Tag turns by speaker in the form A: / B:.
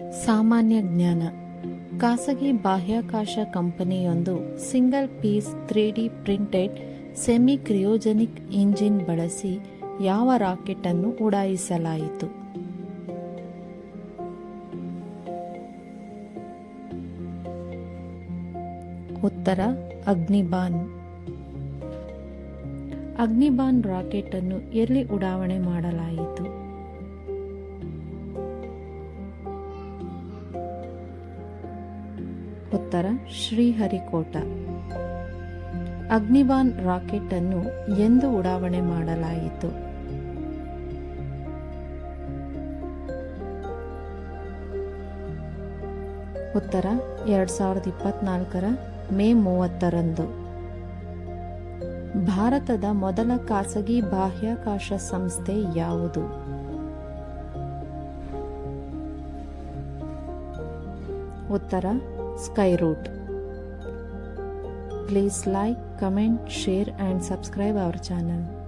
A: ಸಾಮಾನ್ಯ ಜ್ಞಾನ. ಖಾಸಗಿ ಬಾಹ್ಯಾಕಾಶ ಕಂಪನಿಯೊಂದು single piece 3D printed semi cryogenic engine ಬಳಸಿ ಯಾವ ರಾಕೆಟ್ ಅನ್ನು ಉಡಾಯಿಸಲಾಯಿತು? ಉತ್ತರ ಅಗ್ನಿಬಾನ್. ಅಗ್ನಿಬಾನ್ ರಾಕೆಟ್ ಅನ್ನು ಎಲ್ಲಿ ಉಡಾವಣೆ ಮಾಡಲಾಯಿತು? ಉತ್ತರ ಶ್ರೀಹರಿಕೋಟ. ಅಗ್ನಿಬಾನ್ ರಾಕೆಟ್ ಅನ್ನು ಎಂದು ಉಡಾವಣೆ ಮಾಡಲಾಯಿತು? ಉತ್ತರ 2024 ಮೇ 30ರಂದು. ಭಾರತದ ಮೊದಲ ಖಾಸಗಿ ಬಾಹ್ಯಾಕಾಶ ಸಂಸ್ಥೆ ಯಾವುದು? ಉತ್ತರ Skyroot. Please like, comment, share and subscribe our channel.